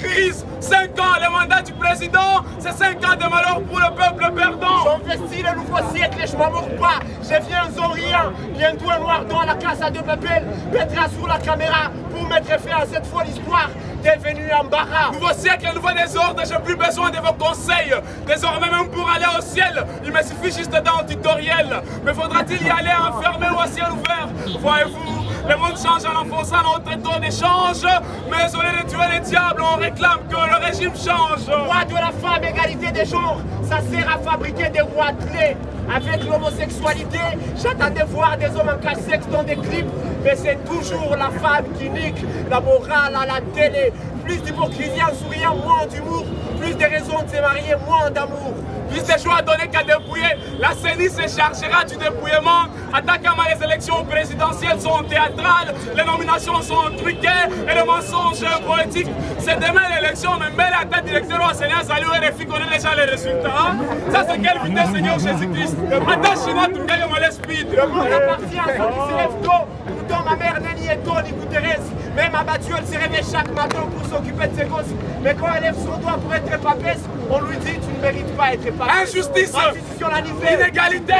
crise. 5 ans, le mandat du président, c'est 5 ans de malheur pour le peuple perdant. J'investis le nouveau siècle et je m'en moque pas. Je viens aux Orient, bientôt un noir dans la Casa de Papel mettra sur la caméra pour mettre fin à cette folle histoire devenue embarras. Nouveau siècle, nouveau désordre, j'ai plus besoin de vos conseils. Désormais, même pour aller au ciel, il me suffit juste d'un tutoriel. Mais faudra-t-il y aller enfermé ou à ciel ouvert? Voyez-vous, le monde change en enfonçant notre taux d'échange. Mais au lieu de tuer les diables, on réclame que le régime change. Droit de la femme, égalité des genres, ça sert à fabriquer des rois clés. Avec l'homosexualité, j'attendais voir des hommes en casse-sexe dans des clips, mais c'est toujours la femme qui nique la morale à la télé. Plus d'hypocrisie en souriant, moins d'humour. Plus de raisons de se marier, moins d'amour. Plus de choix à donner qu'à dépouiller. La CENI se chargera du dépouillement. Attaquant les élections présidentielles sont théâtrales, les nominations sont truquées et le mensonge poétique. C'est demain l'élection, mais mêlé à tête directeur au Sénat, salut RFI, connaît déjà les résultats. Ça c'est quelle vitesse, Seigneur Jésus-Christ. Attends, chez moi, tu me gagnes mon speed. Le monde appartient à ceux qui se lèvent tôt. Pourtant, ma mère n'est ni Eto ni Guterres. Même abattue, elle se réveille chaque matin pour s'occuper de ses gosses. Mais quand elle lève son doigt pour être papesse, on lui dit tu ne mérites pas être papesse. Injustice, inégalité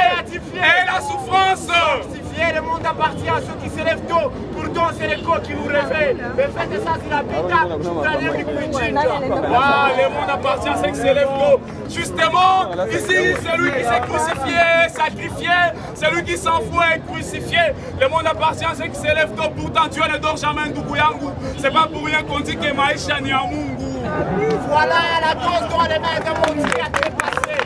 et la souffrance. Le monde appartient à ceux qui se lèvent tôt. Pourtant, c'est l'écho qui nous réveille. Mais faites ça, c'est la pita. Le monde appartient à ceux qui se lèvent tôt. Justement, ici, celui qui s'est crucifié, sacrifié, celui qui s'en fout est crucifié. Le monde appartient à ceux qui se lèvent tôt. Pourtant, Dieu ne dort jamais Nduguyangu. C'est pas pour rien qu'on dit que Maïcha ni Amungu. Voilà la dose dans les mains d'un monde qui a trépassé.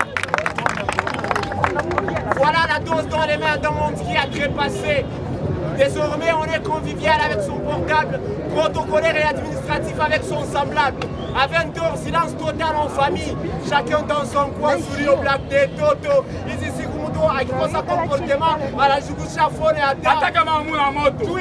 Voilà la dose dans les mains d'un monde qui a trépassé. Désormais, on est convivial avec son portable, protocolaire et administratif avec son semblable. À 20h, silence total en famille. Chacun dans son coin, sourit au black des Toto. Ici, Sigumudo, avec son comportement, à la Jougou Chafone et à Dao. Attaque à Mamou la moto.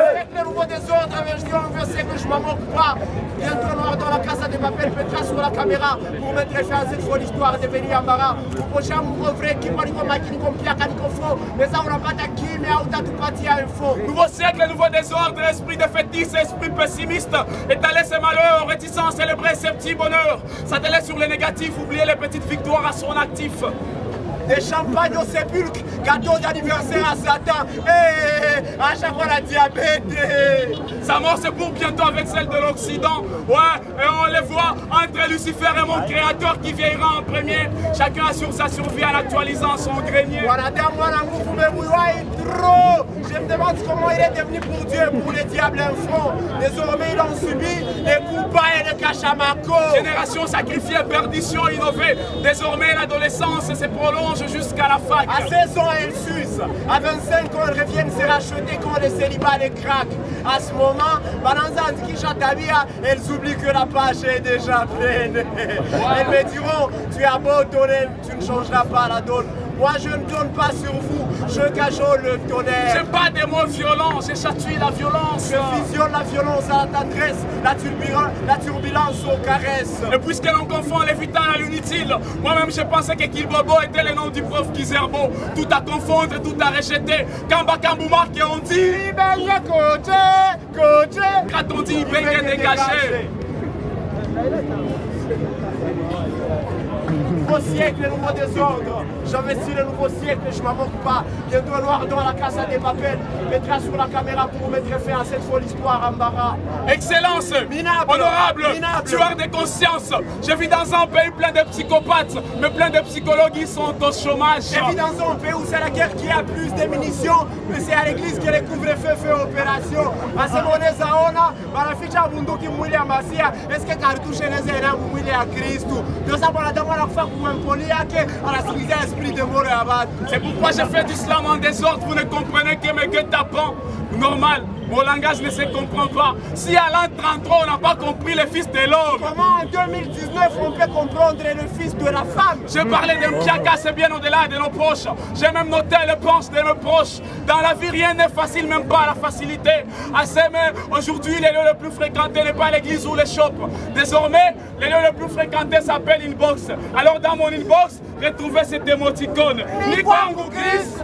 Avec le nouveau désordre, je dis on veut, c'est que je m'en moque pas. Bientôt, noir dans la Casa de Papel mettra sur la caméra pour mettre fin à cette folle histoire devenue embarras. Au prochain, mon vrai qui parle comme Maki, comme Pierre, comme Faux. Mais ça, on n'a pas d'acquis, mais à autant tout parti à info. Nouveau siècle, nouveau désordre, esprit défaitiste, esprit pessimiste. Étaler ses malheurs, réticence, célébrer ses petits bonheurs. S'atteler sur les négatifs, oublier les petites victoires à son actif. Des champagnes au sépulcre, gâteau d'anniversaire à Satan. À chaque fois la diabète. Sa mort c'est pour bientôt avec celle de l'Occident. Ouais, et on les voit entre Lucifer et mon créateur qui vieillira en premier. Chacun assure sa survie en actualisant son grenier. Voilà, moi trop. Je me demande comment il est devenu pour Dieu et pour les diables un front. Désormais ils ont subi les coups bas et les cachamaco. Génération sacrifiée, perdition innovée. Désormais l'adolescence se prolonge jusqu'à la fac. À 16 ans, elles s'usent. À 25 ans, elles reviennent se racheter quand les célibats les craquent. À ce moment, elles oublient que la page est déjà pleine. Elles me diront, tu as beau donner, tu ne changeras pas la donne. Moi, je ne donne pas sur vous, je cajole le tonnerre. J'ai pas des mots violents, j'ai chatouillé la violence. Je fusionne la violence à la tendresse, la turbulence aux caresses. Et puisque l'on confond les vitales à l'inutile, moi-même je pensais que Kilbobo était le nom du prof Kizerbo. Tout à confondre, tout à rejeter. Kamba Kambouma qui on dit Ibenge côté. Quand on dit Ibenge dégagé. Nouveau siècle, le nouveau désordre. J'investis le nouveau siècle, je m'en moque pas. Bientôt noir dans la Casa des Papel mettra sur la caméra pour mettre fin à cette folle histoire embarras. Excellence, minable, honorable, minable, tueur de conscience. Je vis dans un pays plein de psychopathes, mais plein de psychologues qui sont au chômage. Je vis dans un pays où c'est la guerre qui a plus de munitions, mais c'est à l'église que les couvre-feu fait opération. À ce moment-là, on a la fiche à Bunduki Mouili à Massia. Est-ce que cartouche les élèves Mouili à Christ? De ça, voilà, dans la fois pour un poliaque, à la civilisation. C'est pourquoi je fais du slam en désordre, vous ne comprenez que mes guet-apens. Normal, mon langage ne se comprend pas. Si à l'an 33 on n'a pas compris le fils de l'homme, comment en 2019 on peut comprendre le fils de la femme? Je parlais d'un piaka, c'est bien au-delà de nos proches. J'ai même noté le penche de mes proches. Dans la vie rien n'est facile, même pas la facilité. À s'aimer, aujourd'hui les lieux les plus fréquentés n'est pas l'église ou les shops. Désormais, les lieux les plus fréquentés s'appellent inbox. Alors dans mon inbox, retrouvez cette émoticône. Nikwangu Chris.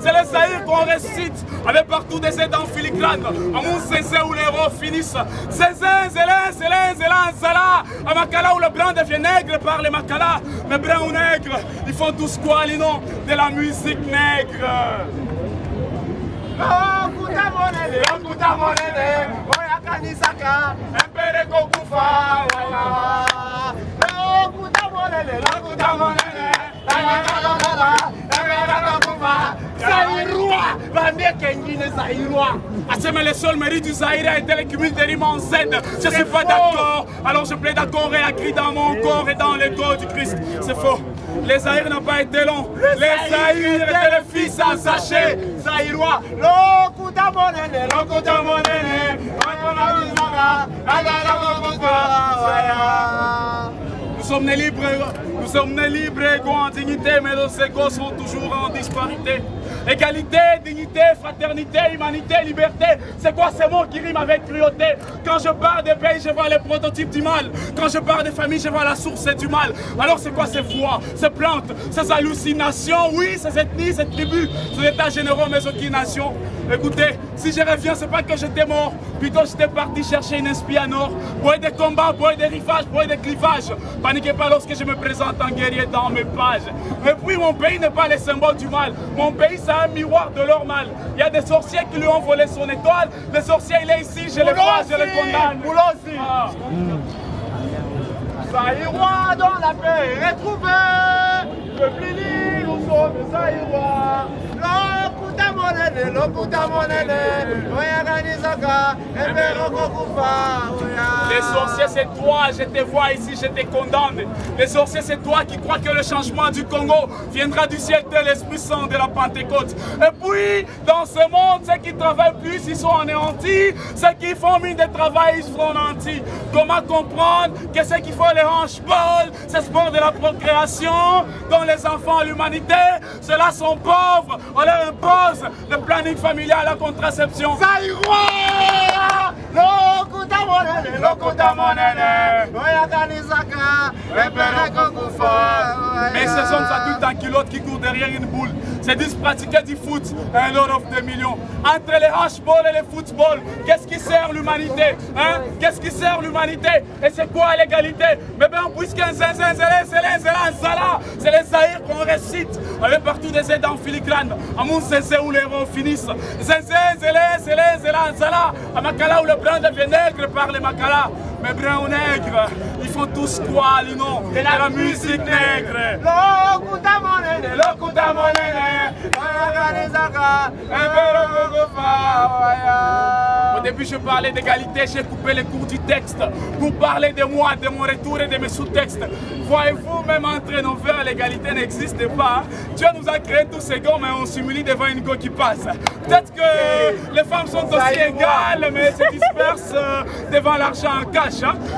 C'est le Zaïre qu'on récite avec partout des aides en filigrane. À mon Zézé où les héros finissent. Zézé, Zala. À Makala où le blanc devient nègre par les Makala. Mais blanc ou nègre, ils font tous quoi, les noms de la musique nègre. Mais le seul mérite du Zaïre a été le cumul des rimes en Z. Je ne suis pas d'accord, alors je plaide d'accord et écrit dans mon corps et dans le corps du Christ. C'est faux. Les Zaïres n'ont pas été longs. Les Zaïres étaient les fils à sachet. Zaïrois, l'okuta monene. Nous sommes nés libres, égaux en dignité, mais nos égaux sont toujours en disparité. Égalité, dignité, fraternité, humanité, liberté, c'est quoi ces mots qui riment avec cruauté? Quand je parle des pays, je vois les prototypes du mal. Quand je parle des familles, je vois la source du mal. Alors c'est quoi ces voix, ces plantes, ces hallucinations? Oui, ces ethnies, ces tribus, ces états généraux, mais aucune nation. Écoutez, si je reviens, c'est pas que j'étais mort, plutôt j'étais parti chercher une espie à nord. Pour des combats, pour des rivages, pour des clivages. Paniquez pas lorsque je me présente en guerrier dans mes pages. Et puis mon pays n'est pas le symbole du mal. Mon pays, c'est un miroir de leur mal. Il y a des sorciers qui lui ont volé son étoile. Le sorcier, il est ici, je le vois, je le condamne. Zaïrois dans la paix est retrouvé. Peuple unis, nous sommes Zaïrois. Les sorciers, c'est toi, je te vois ici, je te condamne. Les sorciers, c'est toi qui crois que le changement du Congo viendra du ciel de l'Esprit Saint de la Pentecôte. Et puis, dans ce monde, ceux qui travaillent plus, ils sont anéantis. Ceux qui font mine de travail, ils seront nantis. Comment comprendre que ceux qui font les hanches-balles, c'est sport de la procréation, dont les enfants, l'humanité, ceux-là sont pauvres, on leur impose le planning familial à la contraception. Zaïrois! Mais ce sont adultes en culotte qui courent derrière une boule. C'est de pratiquer du foot, un lot of 2 millions. Entre les hashballs et les footballs, qu'est-ce qui sert l'humanité? Hein? Qu'est-ce qui sert l'humanité? Et c'est quoi l'égalité? Mais bien, puisqu'un c'est les Zaïre qu'on récite. Avec partout des aides en filigrane. À mon Zézé où les héros finissent. À Makala où le blanc devient nègre par les Makala. Mais brun ou nègre, ils font tous quoi, les noms de la musique nègre. Au début, je parlais d'égalité, j'ai coupé les cours du texte pour parler de moi, de mon retour et de mes sous-textes. Voyez-vous, même entre nos vers, l'égalité n'existe pas. Dieu nous a créé tous égaux, mais on s'humilie devant une go qui passe. Peut-être que les femmes sont aussi égales, mais se dispersent devant l'argent en cash.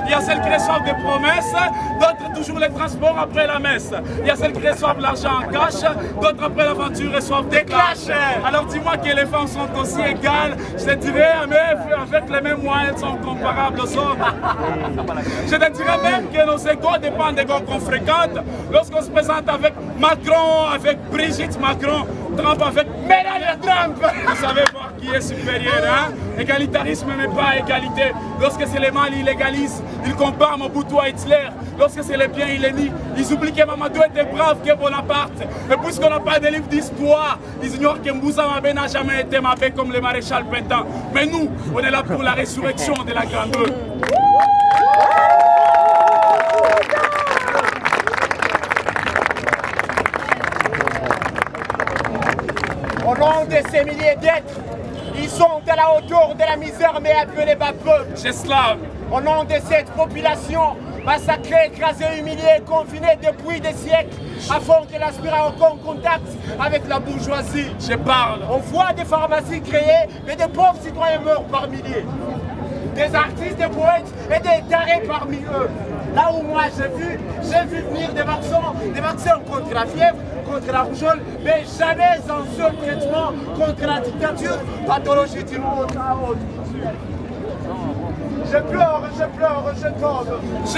Il y a celles qui reçoivent des promesses, d'autres toujours les transports après la messe. Il y a celles qui reçoivent l'argent en cash, d'autres après l'aventure reçoivent des clashs. Alors dis-moi que les femmes sont aussi égales, je te dirais, mais avec les mêmes moyens, elles sont comparables aux hommes. Je te dirais même que nos égaux dépendent des gars qu'on fréquente. Lorsqu'on se présente avec Macron, avec Brigitte Macron, Trump avec Melania Trump, vous savez pas qui est supérieur, hein? Égalitarisme mais pas égalité. Lorsque c'est les mal, ils légalisent, ils comparent Mobutu à Hitler. Lorsque c'est les biens, ils les nient. Ils oublient que Mamadou était brave que Bonaparte. Et puisqu'on n'a pas de livre d'histoire, ils ignorent que Mboussa Mabé n'a jamais été Mabé comme le maréchal Pétain. Mais nous, on est là pour la résurrection de la Grande Rue. Au nom de ces milliers d'êtres, ils sont à la hauteur de la misère mais appelés bas peuple. J'esclave. Au nom de cette population massacrée, écrasée, humiliée, confinée depuis des siècles, afin qu'elle aspire à aucun contact avec la bourgeoisie. Je parle. On voit des pharmacies créées, mais des pauvres citoyens meurent par milliers. Des artistes, des poètes et des tarés parmi eux. Là où moi j'ai vu venir des vaccins contre la fièvre, contre la rougeole, mais jamais un seul traitement contre la dictature, pathologie du monde. Je pleure, je tombe. Je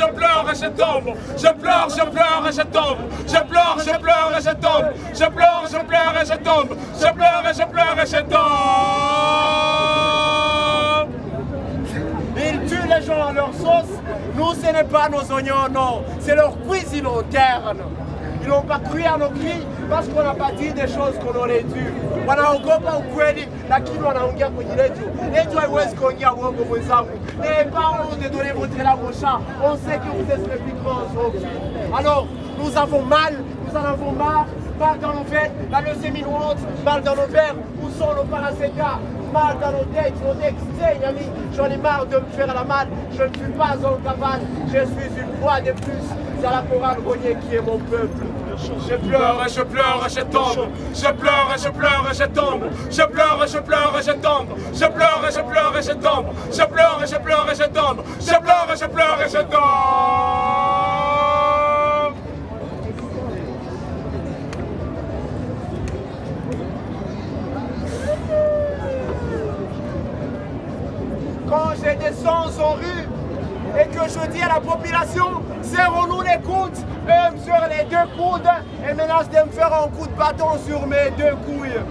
pleure et je tombe. Je pleure et je tombe. Je pleure et je tombe. Je pleure et je tombe. Je pleure et je tombe. Ils tuent les gens à leur sauce. Nous, ce n'est pas nos oignons, non. C'est leur cuisine interne. Ils n'ont pas cru à nos cris parce qu'on n'a pas dit des choses qu'on aurait dû. Wanaogopa ukweli lakini wanaongea kwenye redio. Redio haiwezi kuongea uongo mwenzangu. N'ayez pas honte de donner votre langue au chat. On sait que vous êtes les plus grands zombies. Alors, nous avons mal, nous en avons marre. Mal dans nos veines, la leucémie nous hante, mal dans nos verres, où sont nos paracétas, mal dans nos têtes saignent, ami. J'en ai marre de me faire la malle, je ne suis pas un cavale, je suis une voix de plus. C'est la chorale Rognier qui est mon peuple. Je pleure et je tombe. Je pleure et je tombe. Je pleure et je tombe. Je pleure et je tombe. Je pleure et je tombe. Je pleure et je tombe. Quand je descends en rue et que je dis à la population, serrons-nous les coudes, eux me sur les deux coudes et menacent de me faire un coup de bâton sur mes deux couilles.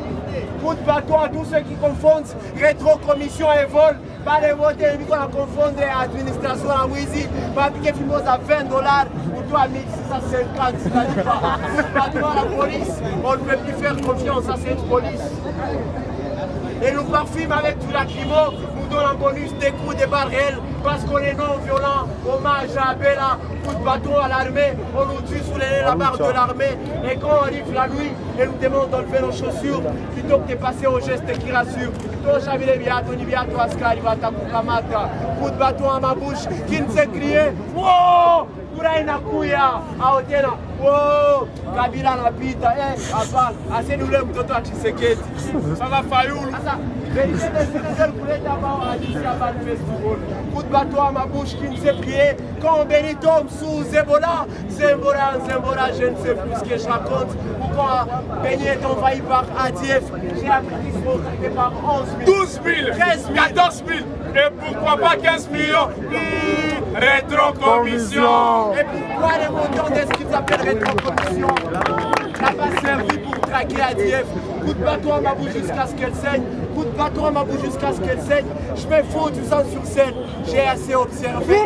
Coup de bâton à tous ceux qui confondent rétro-commission et vol. Pas les voter, vu qu'on a confondu administration à Wizi, pas piquer Fimos à $20 ou toi 1650, c'est-à-dire pas devant la police, on ne peut plus faire confiance à cette police. Et nous parfument avec du lacrymo, nous donnons un bonus des coups de balles réelles parce qu'on est non violent. Hommage à Bella, coup de bâton à l'armée, on nous tue sous la barre de l'armée. Et quand on arrive la nuit et nous demande d'enlever nos chaussures, plutôt que de passer au geste qui rassure. Coup de bâton à ma bouche qui ne sait crier. Wow! Kuraina kuya, aotena, wow, Kabila napita, hapana, asenule mtoto wa Tshisekedi. Sasa Fayoulou. Sasa, vérité des Sénégal kuleta ambao hadisi habari festival. Coup de bâton à ma bouche qui ne sait prier, quand Béni tombe sous Ebola, Zembora, je ne sais plus ce que je raconte. Ou quand Béni est envahi par ADF, j'ai appris qu'ils sont occupés par 11 000, 12 000, 13 000, 14 000, et pourquoi pas 15 millions. Rétrocommission. Et pourquoi les montants de ce qu'ils appellent rétrocommission n'a pas servi pour traquer ADF. Coup de bâton à ma bouche jusqu'à ce qu'elle saigne. Coup de bâton à ma bouche jusqu'à ce qu'elle saigne. Je me fous du sang sur scène. J'ai assez observé.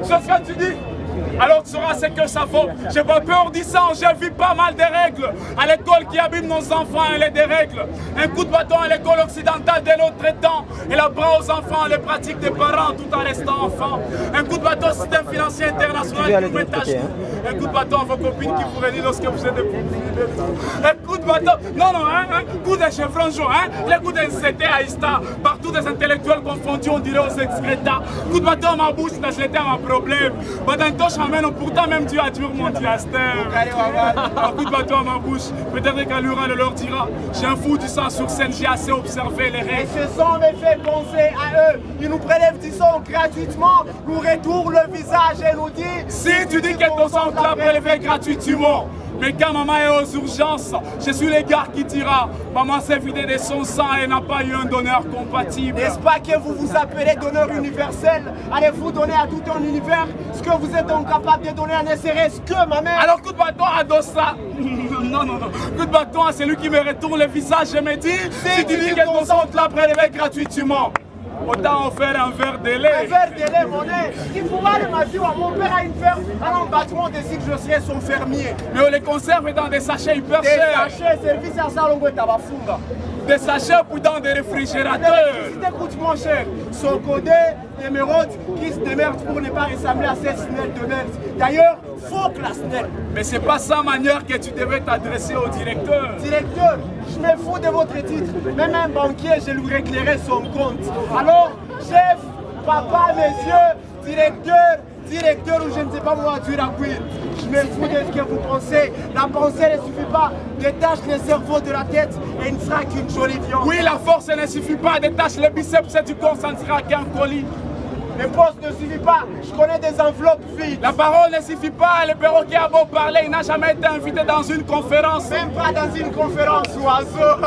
C'est ce que tu dis. Alors tu sauras ce que ça vaut. J'ai pas peur du sang, j'ai vu pas mal de règles à l'école qui abîment nos enfants et les dérègles. Un coup de bâton à l'école occidentale de notre temps et la bras aux enfants, les pratiques des parents tout en restant enfants. Un coup de bâton au système financier international qui vous métage. Un coup de bâton à vos copines qui vous réunissent lorsque vous êtes des un coup de bâton, non, un coup de chevron jaune, les coups d'incité à Ista, partout des intellectuels confondus, on dirait aux excrétas. Coup de bâton à ma bouche, c'est un problème. Pourtant même Dieu a dur mon diastère. Un coup de bâton à ma bouche, peut-être qu'Alura le leur dira. J'ai un fou du sang sur scène, j'ai assez observé les règles. Et ce sang me fait penser à eux. Ils nous prélèvent du sang gratuitement, nous retournent le visage et nous disent si tu dis que ton sang t'a prélevé gratuitement. Mais quand maman est aux urgences, je suis le gars qui dira maman s'est vidée de son sang et n'a pas eu un donneur compatible. N'est-ce pas que vous vous appelez donneur universel? Allez-vous donner à tout un univers ce que vous êtes incapable de donner à ne serait-ce que ma mère? Alors coup de bâton à Dossa. Non. Coup de bâton à celui qui me retourne le visage et me dit si tu dis que ton sang te l'a prélevé gratuitement. Autant offrir un verre de lait. Un verre de lait, mon lait. Il pourra le matin, mon père a une ferme. Alors, bâtiment décide que je serai son fermier. Mais on les conserve dans des sachets hyper chers. Des sachets, service à ça, l'ongo tabafunga. Des sachets pour dans des réfrigérateurs. L'électricité coûte moins cher. Son codé, émeraude, qui se démerde pour ne pas ressembler à cette snelle de merde. D'ailleurs, faut que la snelle. Mais c'est pas sa manière que tu devais t'adresser au directeur. Directeur, je me fous de votre titre. Même un banquier, je lui réglerai son compte. Alors, chef, papa, messieurs, directeur ou je ne sais pas moi, tu la queen. Je Je me fous de ce que vous pensez. La pensée ne suffit pas. Détache le cerveau de la tête et il ne sera qu'une jolie viande. Oui, la force ne suffit pas. Détache le biceps du corps, ça ne sera qu'un colis. Les postes ne suffisent pas, je connais des enveloppes vides. La parole ne suffit pas, le perroquet a beau parler, il n'a jamais été invité dans une conférence. Même pas dans une conférence, oiseau.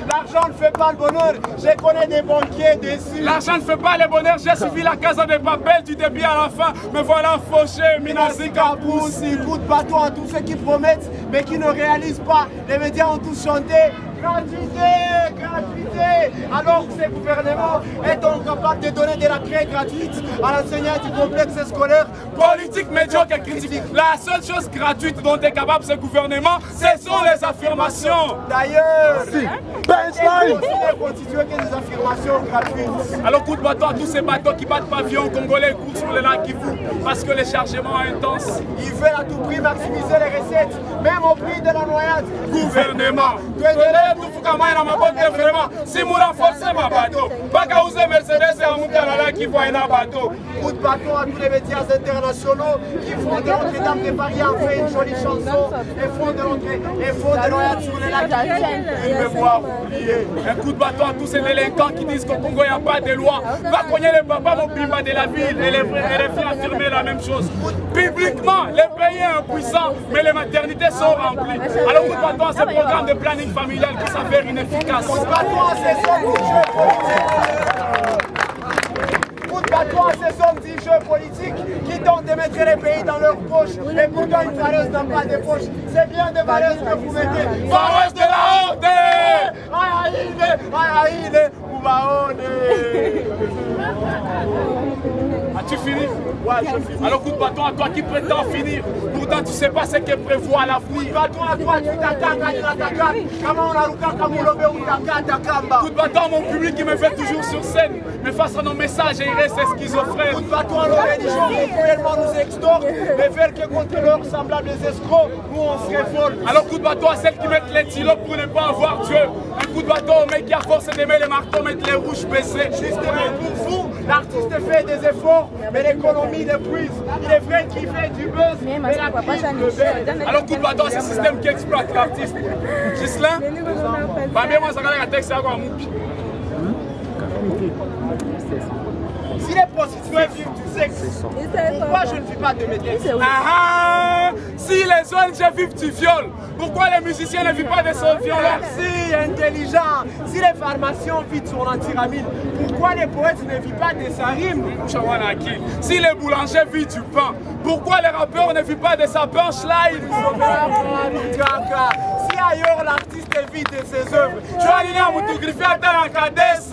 L'argent ne fait pas le bonheur, je connais des banquiers déçus. L'argent ne fait pas le bonheur, j'ai suivi la Casa de Papel du début à la fin. Me voilà fauché, Minasi Kapoussi. Coup de bâton à tous ceux qui promettent, mais qui ne réalisent pas. Les médias ont tous chanté. Gratuité, gratuité. Alors que ces gouvernements est incapable de donner de la craie gratuite à l'enseignant du complexe scolaire. Politique médiocre et critique. La seule chose gratuite dont est capable ce gouvernement, ce sont les affirmations. D'ailleurs, ne constituer que des affirmations gratuites. Alors coup de bâton à tous ces bateaux qui battent pavillon congolais courent sur le lac Kivu parce que les chargements sont intenses. Ils veulent à tout prix maximiser les recettes, même au prix de la noyade. Gouvernement. Si vous renforcez ma bateau, pas qu'à user Mercedes et à monter à la lac qui voit un bateau. Coup de bâton à tous les médias internationaux qui font de Notre-Dame de Paris en fait une jolie chanson et font de noyade sur les lacs. Une mémoire oubliée. Un coup de bâton à tous ces délinquants qui disent qu'au Congo il n'y a pas de loi. Va cogner les papas mon bimba de la ville et les filles affirmer la même chose. Publiquement, les pays sont impuissants, mais les maternités sont remplies. Alors coup de bâton à ces programmes de planning familial qui s'avèrent inefficaces. Coup de bâton à ces hommes du jeu politique. Coup de bâton à ces hommes du jeu politique qui tentent de mettre les pays dans leurs poches. Et pourtant une vareuse n'a pas de poche. C'est bien des vareuses que vous mettez. Vareuse de la honte! As-tu fini? Ouais, je finis. Alors coup de bâton à toi qui prétend finir. Pourtant tu sais pas ce que prévoit l'avenir. Bâton à toi, tu t'attaques à l'attaquant. Comment on a Luka Kamulobe ou Takamba. Coup de bâton à mon public qui me fait toujours sur scène. Mais face à nos messages, il reste schizophrène. Coup de bâton à nos religions qui cruellement nous extorquent. Mais veulent que contre leurs semblables escrocs, nous on se révolte. Alors coup de bâton à celles qui mettent les stylos pour ne pas avoir Dieu. Un coup de bâton au mec qui a force d'aimer les marteaux, mettre les rouges baissés. Justement pour vous, l'artiste fait des efforts, mais l'économie l'épuise. Il est vrai qu'il fait du buzz, mais la crise le baisse. Alors coup de bâton à ce système qui exploite l'artiste. Gislain, moi ça va texte à quoi moupi. Si les prostituées vivent du sexe, pourquoi je ne vis pas de mes textes? Si les ONG vivent du viol, pourquoi les musiciens ne vivent pas de son viol? Merci, intelligent. Si les pharmaciens vivent son antiramine, pourquoi les poètes ne vivent pas de sa rime? Si les boulangers vivent du pain, pourquoi les rappeurs ne vivent pas de sa punchline? Si ailleurs l'artiste vit de ses œuvres, tu vas aller à Moutougrifé à la cadence.